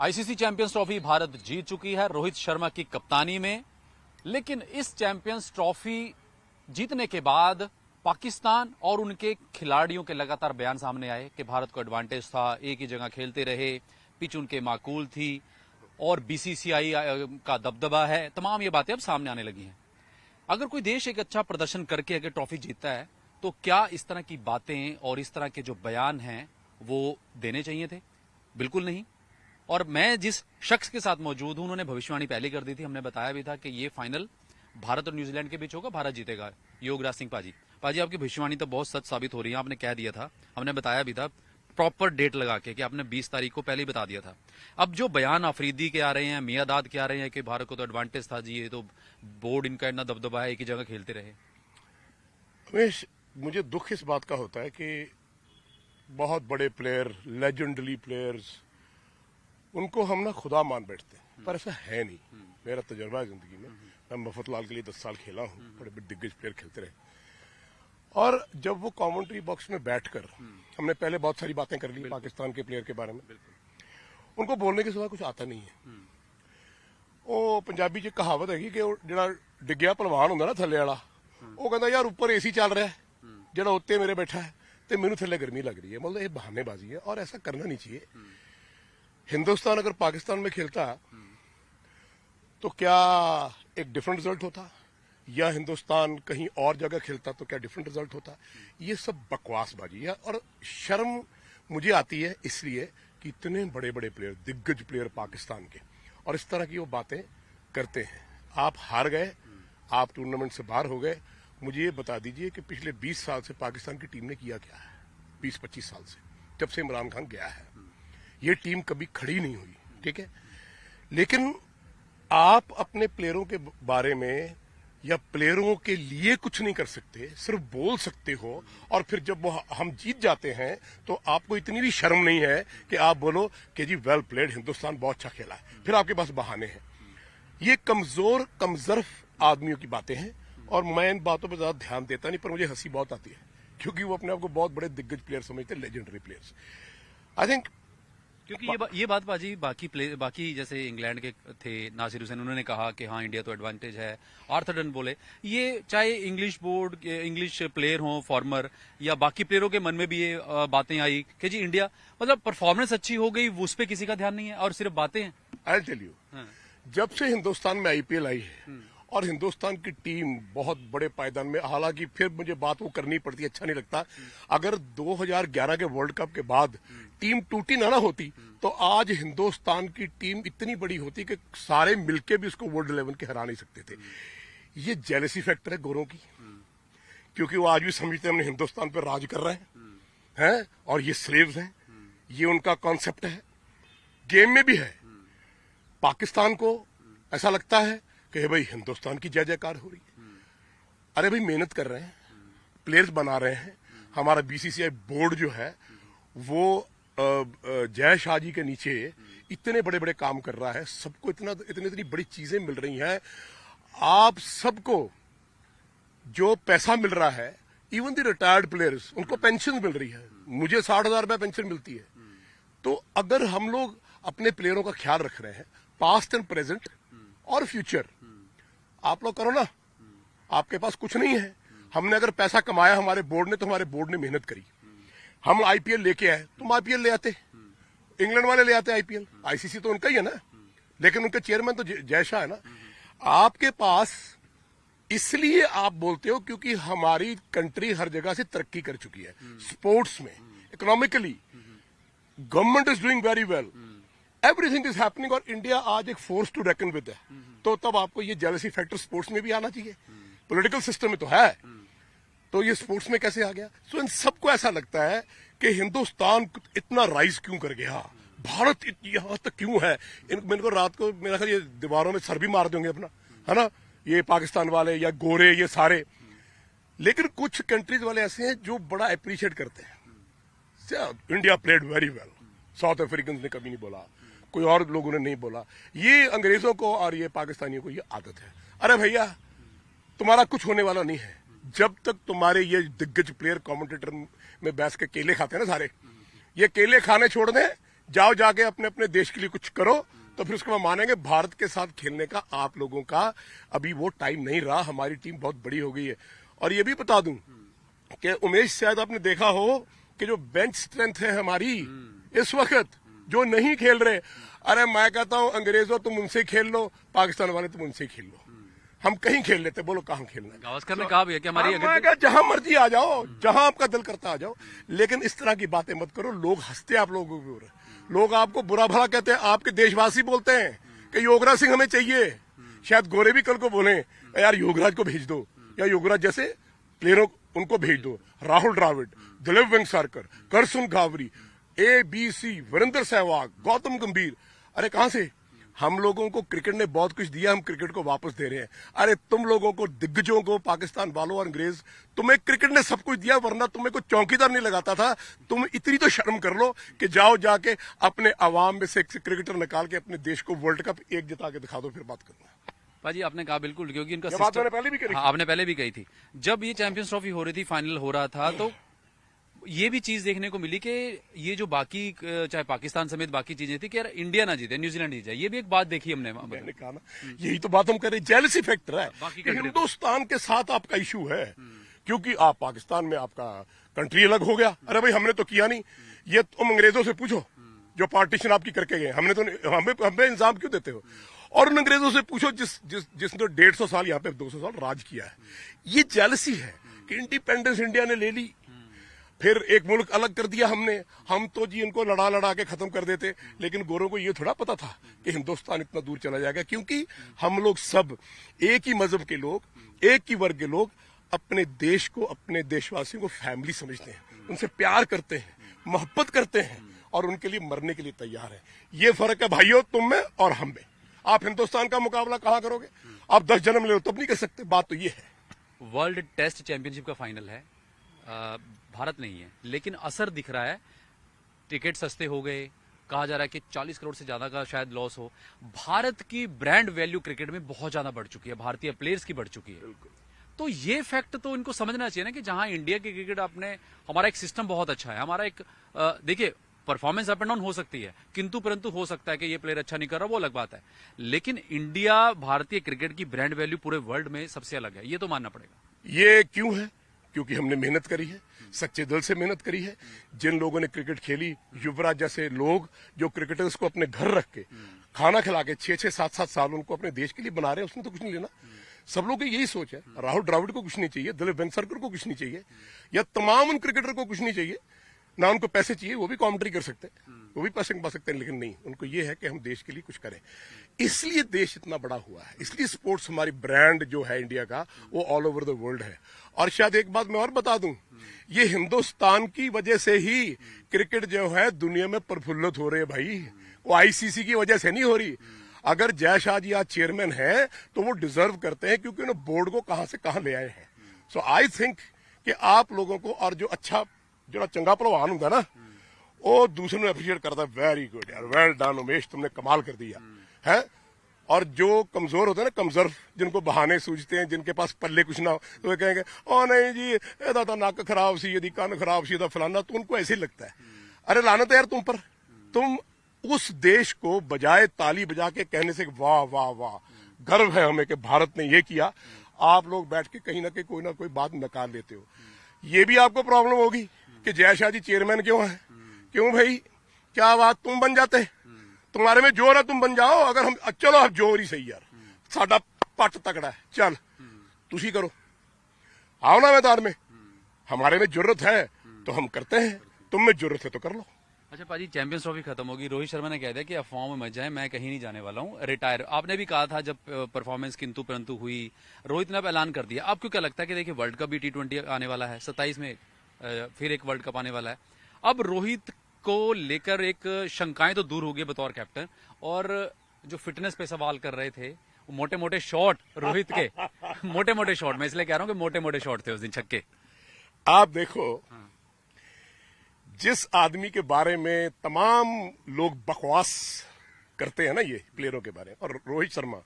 ICC champions trophy Bharat जीत चुकी है रोहित शर्मा की कप्तानी में। लेकिन इस चैंपियंस ट्रॉफी जीतने के बाद पाकिस्तान और उनके खिलाड़ियों के लगातार बयान सामने आए कि भारत को एडवांटेज था, एक ही जगह खेलते रहे, पिच उनके माकूल थी और बीसीसीआई का दबदबा है। तमाम ये बातें अब सामने आने लगी हैं। अगर कोई देश एक अच्छा प्रदर्शन करके अगर ट्रॉफी जीतता है तो क्या इस तरह की बातें और इस तरह के जो बयान हैं वो देने चाहिए थे? बिल्कुल नहीं। और मैं जिस शख्स के साथ मौजूद हूं उन्होंने भविष्यवाणी पहले कर दी थी। हमने बताया भी था कि ये फाइनल भारत और न्यूजीलैंड के बीच होगा, भारत जीतेगा। योगराज सिंह पाजी, आपकी भविष्यवाणी तो बहुत सच साबित हो रही है। आपने कह दिया था, हमने बताया भी था प्रॉपर डेट लगा के कि आपने 20 तारीख को पहले ही बता दिया था। अब जो बयान आफरीदी के आ रहे हैं, मियादाद के आ रहे हैं कि भारत को तो एडवांटेज था जी, ये तो बोर्ड इनका इतना दबदबा है, एक ही जगह खेलते रहे। रमेश, मुझे दुख इस बात का होता है कि बहुत बड़े प्लेयर, लेजेंडरी प्लेयर्स, उनको हम ना खुदा मान बैठते हैं, पर ऐसा है नहीं। मेरा तजुर्बा है जिंदगी में, मैं मफतलाल के लिए 10 साल खेला हूँ, बड़े बड़े दिग्गज प्लेयर खेलते रहे। और जब वो कमेंट्री बॉक्स में बैठकर हमने पहले बहुत सारी बातें कर ली पाकिस्तान के प्लेयर के बारे में, उनको बोलने के सिवा कुछ आता नहीं है। वो पंजाबी च कहावत है कि जो डिग्गिया पहलवान होंगे ना थले वाला, वो कहता यार ऊपर एसी चल रहा है, जो उत्ते मेरे बैठा है तो मैनू थले गर्मी लग रही है। मतलब ये बहानेबाजी है और ऐसा करना नहीं चाहिए। हिंदुस्तान अगर पाकिस्तान में खेलता तो क्या एक डिफरेंट रिजल्ट होता, या हिंदुस्तान कहीं और जगह खेलता तो क्या डिफरेंट रिजल्ट होता? ये सब बकवासबाजी है और शर्म मुझे आती है इसलिए कि इतने बड़े बड़े प्लेयर, दिग्गज प्लेयर पाकिस्तान के, और इस तरह की वो बातें करते हैं। आप हार गए, आप टूर्नामेंट से बाहर हो गए। मुझे ये बता दीजिए कि पिछले 20 साल से पाकिस्तान की टीम ने किया क्या है? 20-25 साल से, जब से इमरान खान गया है, ये टीम कभी खड़ी नहीं हुई, ठीक है? लेकिन आप अपने प्लेयरों के बारे में या प्लेयरों के लिए कुछ नहीं कर सकते, सिर्फ बोल सकते हो। और फिर जब वो हम जीत जाते हैं तो आपको इतनी भी शर्म नहीं है कि आप बोलो कि जी वेल प्लेड, हिंदुस्तान बहुत अच्छा खेला है। फिर आपके पास बहाने हैं। ये कमजोर कमजर्फ आदमियों की बातें हैं और मैं इन बातों पर ज्यादा ध्यान देता नहीं, पर मुझे हंसी बहुत आती है क्योंकि वो अपने आप को बहुत बड़े दिग्गज प्लेयर समझते हैं, लेजेंडरी प्लेयर्स। आई थिंक क्योंकि ये बात बाजी बाकी जैसे इंग्लैंड के थे नासिर हुसैन, उन्होंने कहा कि हाँ इंडिया तो एडवांटेज है। आर्थर डन बोले, ये चाहे इंग्लिश बोर्ड, इंग्लिश प्लेयर हो फॉर्मर, या बाकी प्लेयरों के मन में भी ये बातें आई कि जी इंडिया मतलब परफॉर्मेंस अच्छी हो गई, उस पर किसी का ध्यान नहीं है और सिर्फ बातें हैं। आई टेल यू, जब से हिंदुस्तान में आईपीएल आई है और हिंदुस्तान की टीम बहुत बड़े पायदान में, हालांकि फिर मुझे बात वो करनी पड़ती है, अच्छा नहीं लगता, अगर 2011 के वर्ल्ड कप के बाद टीम टूटी ना होती तो आज हिंदुस्तान की टीम इतनी बड़ी होती कि सारे मिलके भी उसको वर्ल्ड 11 के हरा नहीं सकते थे। ये जेलसी फैक्टर है गोरों की, क्योंकि वो आज भी समझते हैं हमने हिंदुस्तान पर राज कर रहे हैं और ये स्लेव्स हैं। ये उनका कॉन्सेप्ट है, गेम में भी है। पाकिस्तान को ऐसा लगता है कि भाई हिंदुस्तान की जय जयकार हो रही है। अरे भाई मेहनत कर रहे हैं, प्लेयर्स बना रहे हैं। हमारा बीसीसीआई बोर्ड जो है वो जय शाह जी के नीचे इतने बड़े बड़े काम कर रहा है, सबको इतनी बड़ी चीजें मिल रही हैं। आप सबको जो पैसा मिल रहा है, इवन द रिटायर्ड प्लेयर्स, उनको पेंशन मिल रही है। मुझे 60,000 रुपए पेंशन मिलती है। तो अगर हम लोग अपने प्लेयरों का ख्याल रख रहे हैं, पास्ट एंड प्रेजेंट और फ्यूचर, आप लोग करो ना। आपके पास कुछ नहीं है, हमने अगर पैसा कमाया हमारे बोर्ड ने, तो हमारे बोर्ड ने मेहनत करी। हम आईपीएल लेके आए, तुम आईपीएल ले आते, इंग्लैंड वाले ले आते आईपीएल। आईसीसी तो उनका ही है ना, लेकिन उनके चेयरमैन तो जय शाह है ना। आपके पास इसलिए आप बोलते हो क्योंकि हमारी कंट्री हर जगह से तरक्की कर चुकी है, स्पोर्ट्स में, economically government is doing very well, everything is happening, और इंडिया आज एक फोर्स टू रेकन विद है। तो तब आपको ये जेलसी फैक्टर स्पोर्ट्स में भी आना चाहिए। पॉलिटिकल सिस्टम में तो है, तो ये स्पोर्ट्स में कैसे आ गया? सो इन सबको ऐसा लगता है कि हिंदुस्तान इतना राइज क्यों कर गया, भारत यहां तक क्यों है। मेरे को रात को मेरा ख्याल ये दीवारों में सर भी मार देंगे अपना, है ना, ये पाकिस्तान वाले या गोरे, ये सारे। लेकिन कुछ कंट्रीज वाले ऐसे हैं जो बड़ा अप्रिशिएट करते हैं। India played very well, south African ने कभी नहीं बोला, कोई और लोगों ने नहीं बोला। ये अंग्रेजों को और ये पाकिस्तानियों को ये आदत है। अरे भैया, तुम्हारा कुछ होने वाला नहीं है जब तक तुम्हारे ये दिग्गज प्लेयर कमेंटेटर में बैठ के केले खाते हैं ना सारे, ये केले खाने छोड़ दें, जाओ जाके अपने अपने देश के लिए कुछ करो, तो फिर उसके बाद मानेंगे। भारत के साथ खेलने का आप लोगों का अभी वो टाइम नहीं रहा। हमारी टीम बहुत बड़ी हो गई है। और ये भी बता दूं कि उमेश, शायद आपने देखा हो कि जो बेंच स्ट्रेंथ है हमारी इस वक्त, जो नहीं खेल रहे, अरे मैं कहता हूं अंग्रेजों तुम उनसे खेल लो, पाकिस्तान वाले तुम उनसे खेल लो, हम कहीं खेल लेते। बोलो कहां खेलना है? गावस्कर ने कहा भी है कि हमारी मैं कहा जहां मर्जी आ जाओ, जहां आपका दिल करता आ जाओ, लेकिन इस तरह की बातें मत करो। लोग हंसते हैं आप लोगों के ऊपर, लोग आपको बुरा भला कहते हैं। आपके देशवासी बोलते हैं कि योगराज सिंह हमें चाहिए। शायद गोरे भी कल को बोले यार योगराज को भेज दो, या योगराज जैसे प्लेयरों उनको भेज दो। राहुल द्राविड, दिलीप वेंगसरकर, करसुन गावरी, ABC, वीरेंद्र सहवाग, गौतम गंभीर। अरे कहां से? हम लोगों को क्रिकेट ने बहुत कुछ दिया, हम क्रिकेट को वापस दे रहे हैं। अरे तुम लोगों को, दिग्गजों को, पाकिस्तान वालों और अंग्रेज, तुम्हें क्रिकेट ने सब कुछ दिया, वरना तुम्हें कोई चौकीदार नहीं लगाता था। तुम इतनी तो शर्म कर लो कि जाओ जाके अपने अवाम में से एक क्रिकेटर निकाल के अपने देश को वर्ल्ड कप एक जिता के दिखा दो, फिर बात करना। पाजी आपने कहा बिल्कुल, क्योंकि इनका ये बात मैंने पहले भी करी। हाँ, आपने पहले भी कही थी। जब ये चैंपियंस ट्रॉफी हो रही थी, फाइनल हो रहा था, तो ये भी चीज देखने को मिली कि ये जो बाकी, चाहे पाकिस्तान समेत बाकी चीजें थी कि यार इंडिया ना जीते, न्यूजीलैंड जीत जाए, ये भी एक बात देखी हमने। मैंने कहा ना, यही तो बात हम कर रहे हैं। जेलसी फैक्टर है कि हिंदुस्तान के साथ आपका इशू है, क्योंकि आप पाकिस्तान में आपका कंट्री अलग हो गया। अरे भाई हमने तो किया नहीं। ये तुम अंग्रेजों से पूछो जो पार्टीशन आपकी करके गए, हमने तो हमें इंतजाम क्यों देते हो? और उन अंग्रेजों से पूछो जिसने 150 साल यहाँ पे 200 साल राज किया है। ये जेलसी है कि इंडिपेंडेंस इंडिया ने ले ली, फिर एक मुल्क अलग कर दिया हमने। हम तो जी इनको लड़ा लड़ा के खत्म कर देते, लेकिन गोरों को ये थोड़ा पता था कि हिंदुस्तान इतना दूर चला जाएगा। क्योंकि हम लोग सब एक ही मजहब के लोग, एक ही वर्ग के लोग, अपने देश को, अपने देशवासियों को फैमिली समझते हैं, उनसे प्यार करते हैं, मोहब्बत करते हैं और उनके लिए मरने के लिए तैयार है। ये फर्क है भाइयों, तुम में और हम में। आप हिंदुस्तान का मुकाबला कहां करोगे? आप 10 जन्म ले लो तब नहीं कर सकते। बात तो ये है। वर्ल्ड टेस्ट चैंपियनशिप का फाइनल है, भारत नहीं है, लेकिन असर दिख रहा है। टिकट सस्ते हो गए, कहा जा रहा है कि 40 करोड़ से ज्यादा का शायद लॉस हो। भारत की ब्रांड वैल्यू क्रिकेट में बहुत ज्यादा बढ़ चुकी है, भारतीय प्लेयर्स की बढ़ चुकी है। तो ये फैक्ट तो इनको समझना चाहिए ना कि जहां इंडिया की क्रिकेट, अपने हमारा एक सिस्टम बहुत अच्छा है, हमारा एक देखिए परफॉर्मेंस अप एंड डाउन हो सकती है, किंतु परंतु हो सकता है कि ये प्लेयर अच्छा नहीं कर रहा, वो अलग बात है। लेकिन इंडिया, भारतीय क्रिकेट की ब्रांड वैल्यू पूरे वर्ल्ड में सबसे अलग है, ये तो मानना पड़ेगा। ये क्यों है? क्योंकि हमने मेहनत करी है, सच्चे दिल से मेहनत करी है। जिन लोगों ने क्रिकेट खेली, युवराज जैसे लोग जो क्रिकेटर्स को अपने घर रख के खाना खिला के 6-6, 7-7 साल उनको अपने देश के लिए बना रहे हैं, उसने तो कुछ नहीं लेना। सब लोग की यही सोच है। राहुल द्रविड़ को कुछ नहीं चाहिए, दिलीप वेंगसरकर को कुछ नहीं चाहिए, या तमाम उन क्रिकेटर को कुछ नहीं चाहिए। ना उनको पैसे चाहिए, वो भी कमेंट्री कर सकते हैं, वो भी पैसे कमा सकते हैं, लेकिन नहीं, उनको ये है कि हम देश के लिए कुछ करें। इसलिए देश इतना बड़ा हुआ है, इसलिए स्पोर्ट्स, हमारी ब्रांड जो है इंडिया का, वो ऑल ओवर द वर्ल्ड है। और शायद एक बात मैं और बता दूं, ये हिंदुस्तान की वजह से ही क्रिकेट जो है दुनिया में प्रफुल्लित हो रही है भाई। वो ICC की वजह से नहीं हो रही। अगर जय शाह जी आज चेयरमैन है तो वो डिजर्व करते हैं, क्योंकि उन्होंने बोर्ड को कहां से कहां ले आए हैं। सो आई थिंक कि आप लोगों को, और जो अच्छा, जो चंगा पहलवान होगा ना, वो दूसरे ने अप्रिशिएट करता है, वेरी गुड यार, वेल डन उमेश, तुमने कमाल कर दिया है। और जो कमजोर होते हैं ना, कमजोर, जिनको बहाने सूझते हैं, जिनके पास पल्ले कुछ ना हो, तो वे कहेंगे ओ नहीं जी एदा तो नक खराब सी, यदि कान खराब सी, यदा फलाना, तो उनको ऐसे ही लगता है। अरे लानत है यार तुम पर। तुम उस देश को बजाय ताली बजा के कहने से वाह वाह वाह, गर्व है हमें कि भारत ने ये किया, आप लोग बैठ के कहीं ना कोई बात नकार लेते हो। ये भी आपको प्रॉब्लम होगी कि जय शाह जी चेयरमैन क्यों है? क्यों भाई, क्या बात, तुम बन जाते, तुम्हारे में जोर है, तुम बन जाओ। अगर हम, चलो आप जोर ही सही यार, साडा पट तकड़ा है, चल तुसी करो, आओ ना मैदान में, हमारे में जरूरत है तो हम करते हैं, तुम में जरूरत है तो कर लो। अच्छा पाजी, चैंपियंस ट्रॉफी खत्म होगी, रोहित शर्मा ने कह दिया कि अफवाहों में मत जाए, मैं कहीं नहीं जाने वाला हूं, रिटायर। आपने भी कहा था जब परफॉर्मेंस किंतु परंतु हुई, रोहित ने अब ऐलान कर दिया। आपको क्या लगता है कि देखिए वर्ल्ड कप भी T20 आने वाला है, 27 में फिर एक वर्ल्ड कप आने वाला है। अब रोहित को लेकर एक शंकाएं तो दूर हो गई बतौर कैप्टन, और जो फिटनेस पे सवाल कर रहे थे, मोटे मोटे शॉट रोहित के मोटे मोटे शॉट, मैं इसलिए कह रहा हूं कि मोटे मोटे शॉट थे उस दिन, छक्के। आप देखो, जिस आदमी के बारे में तमाम लोग बकवास करते हैं ना, ये प्लेयरों के बारे में, और रोहित शर्मा,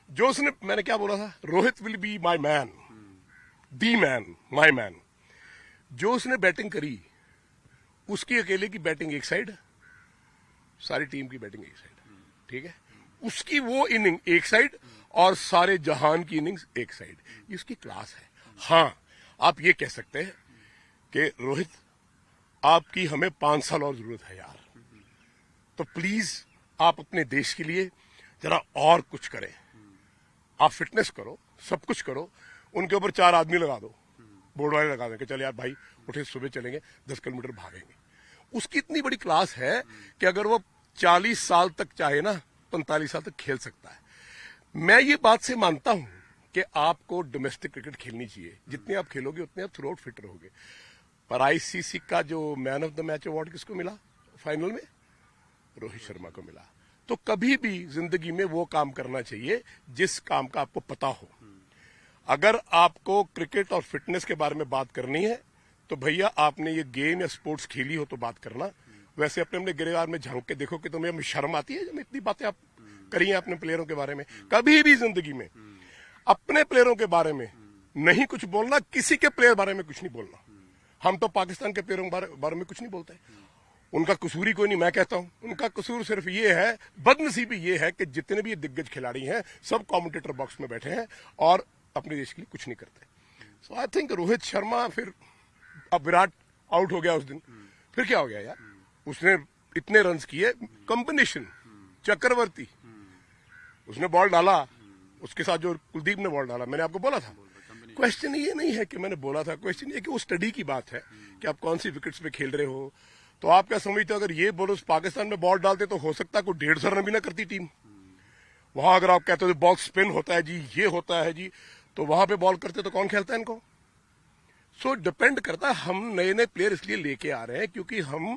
जो उसने, मैंने क्या बोला था, Rohit will be my man, the man, my man. जो उसने बैटिंग करी, उसकी अकेले की बैटिंग एक साइड, सारी टीम की बैटिंग एक साइड, ठीक है, उसकी वो इनिंग एक साइड और सारे जहान की इनिंग्स एक साइड, ये उसकी क्लास है। हाँ, आप ये कह सकते हैं कि रोहित आपकी हमें 5 साल और जरूरत है यार, तो प्लीज आप अपने देश के लिए जरा और कुछ करें, आप फिटनेस करो, सब कुछ करो, उनके ऊपर 4 आदमी लगा दो, बोर्ड वाले लगा दें कि चल यार भाई उठे सुबह चलेंगे 10 किलोमीटर भागेंगे। उसकी इतनी बड़ी क्लास है कि अगर वो 40 साल तक चाहे ना 45 साल तक खेल सकता है। मैं ये बात से मानता हूं कि आपको डोमेस्टिक क्रिकेट खेलनी चाहिए, जितने आप खेलोगे उतने आप थ्रू आउट फिट रहोगे। पर आईसीसी का जो man of the match award किसको मिला फाइनल में? रोहित शर्मा को मिला। तो कभी भी जिंदगी में वो काम करना चाहिए जिस काम का आपको पता हो। अगर आपको क्रिकेट और फिटनेस के बारे में बात करनी है तो भैया आपने ये गेम या स्पोर्ट्स खेली हो तो बात करना, वैसे अपने गिरफ्तार में झांक के देखो कि तुम्हें शर्म आती है जब इतनी बातें आप करी हैं अपने प्लेयरों के बारे में। कभी भी जिंदगी में अपने प्लेयरों के बारे में नहीं कुछ बोलना, किसी के प्लेयर बारे में कुछ नहीं बोलना। हम तो पाकिस्तान के प्लेयरों के बारे में कुछ नहीं बोलते, उनका कसूर ही कोई नहीं। मैं कहता हूं उनका कसूर सिर्फ ये है, बदनसीबी ये है कि जितने भी दिग्गज खिलाड़ी हैं सब कमेंटेटर बॉक्स में बैठे हैं और अपने देश के लिए कुछ नहीं करते। सो आई थिंक रोहित शर्मा, फिर अब विराट आउट हो गया उस दिन, फिर क्या हो गया यार, उसने इतने रन्स किए, कॉम्बिनेशन चक्रवर्ती, उसने बॉल डाला, उसके साथ जो कुलदीप ने बॉल डाला, मैंने आपको बोला था। क्वेश्चन ये नहीं है कि मैंने बोला था, क्वेश्चन ये कि वो स्टडी की बात है कि आप कौन सी विकेट्स पे खेल रहे हो। तो आप क्या समझते हो अगर ये बोलर्स पाकिस्तान में बॉल डालते तो हो सकता है कोई 150 रन भी ना करती टीम। वहां अगर आप कहते हो बॉल स्पिन होता है जी, ये होता है जी, तो वहां पे बॉल करते तो कौन खेलता है इनको। सो डिपेंड करता है। हम नए नए प्लेयर इसलिए लेके आ रहे हैं क्योंकि हम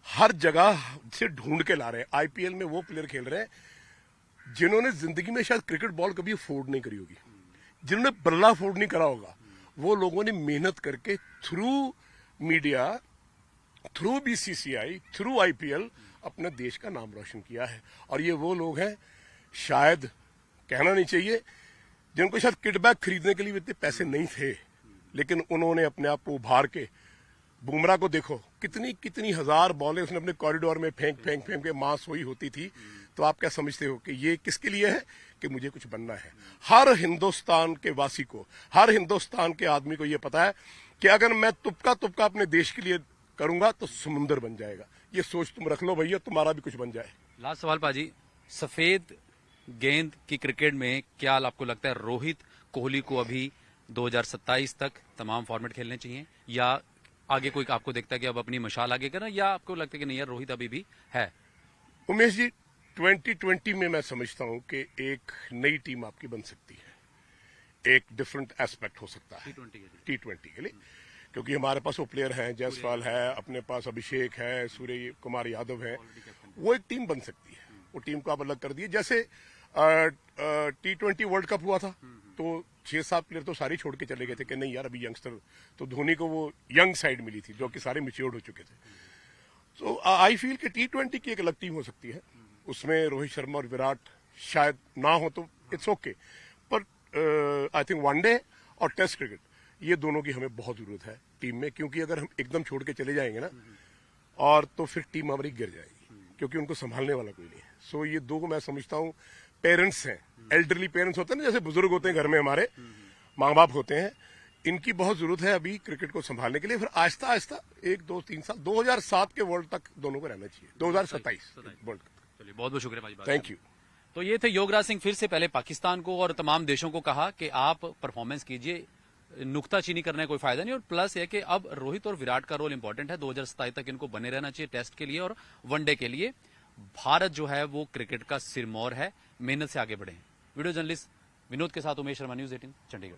हर जगह से ढूंढ के ला रहे हैं। आईपीएल में वो प्लेयर खेल रहे हैं जिन्होंने जिंदगी में शायद क्रिकेट बॉल कभी अफोर्ड नहीं करी होगी, जिन्होंने बल्ला अफोर्ड नहीं करा होगा, वो लोगों ने मेहनत करके through media, through BCCI, through IPL अपने देश का नाम रोशन किया है। और ये वो लोग हैं, शायद कहना नहीं चाहिए, जिनको शायद किटबैक खरीदने के लिए इतने पैसे नहीं थे, लेकिन उन्होंने अपने आप को उभार के, बुमराह को देखो कितनी कितनी हजार बॉलें उसने अपने कॉरिडोर में फेंक फेंक फेंक के मां सोई होती थी। तो आप क्या समझते हो कि ये किसके लिए है? कि मुझे कुछ बनना है। हर हिंदुस्तान के वासी को, हर हिंदुस्तान के आदमी को यह पता है कि अगर मैं तुपका तुपका अपने देश के लिए करूंगा तो समुंदर बन जाएगा। ये सोच तुम रख लो भैया, तुम्हारा भी कुछ बन जाए। लास्ट सवाल पाजी, सफेद गेंद की क्रिकेट में क्या आपको लगता है रोहित कोहली को अभी 2027 तक तमाम फॉर्मेट खेलने चाहिए, या आगे कोई आपको देखता है कि अब अपनी मशाल आगे करना, या आपको लगता है कि नहीं यार रोहित अभी भी है? उमेश जी, 2020 में मैं समझता हूं कि एक नई टीम आपकी बन सकती है, एक डिफरेंट एस्पेक्ट हो सकता है T20 के लिए, क्योंकि हमारे पास वो प्लेयर हैं, जायसवाल है, अपने पास अभिषेक है, सूर्य कुमार यादव है, वो एक टीम बन सकती है। वो टीम को आप अलग कर दिए, जैसे T20 वर्ल्ड कप हुआ था तो 6-7 प्लेयर तो सारे छोड़ के चले गए थे कि नहीं यार अभी यंगस्टर, तो धोनी को वो यंग साइड मिली थी जो कि सारे मैच्योर्ड हो चुके थे। सो आई फील कि T20 की एक अलग टीम हो सकती है, उसमें रोहित शर्मा और विराट शायद ना हो तो इट्स ओके, पर आई थिंक वनडे और टेस्ट क्रिकेट ये दोनों की हमें बहुत जरूरत है टीम में, क्योंकि अगर हम एकदम छोड़ के चले जाएंगे ना और तो फिर टीम हमारी गिर जाएगी, क्योंकि उनको संभालने वाला कोई नहीं है। सो ये दो को मैं समझता हूँ पेरेंट्स हैं, एल्डरली पेरेंट्स होते हैं ना, जैसे बुजुर्ग होते हैं घर में, हमारे माँ बाप होते हैं, इनकी बहुत जरूरत है अभी क्रिकेट को संभालने के लिए। फिर आहिस्ता आहिस्ता 1, 2, 3 साल 2007 के वर्ल्ड तक दोनों को रहना चाहिए, 2027 वर्ल्ड कप। चलिए बहुत बहुत शुक्रिया भाई, थैंक यू। तो ये थे योगराज सिंह। फिर से पहले पाकिस्तान को और तमाम देशों को कहा कि आप परफॉर्मेंस कीजिए, नुक्ताचीनी करने का कोई फायदा नहीं, और प्लस है कि अब रोहित और विराट का रोल इंपॉर्टेंट है, 2027 तक इनको बने रहना चाहिए टेस्ट के लिए और वनडे के लिए। भारत जो है वो क्रिकेट का सिरमौर है, मेहनत से आगे बढ़े। वीडियो जर्नलिस्ट विनोद के साथ उमेश शर्मा, न्यूज़ 18 चंडीगढ़।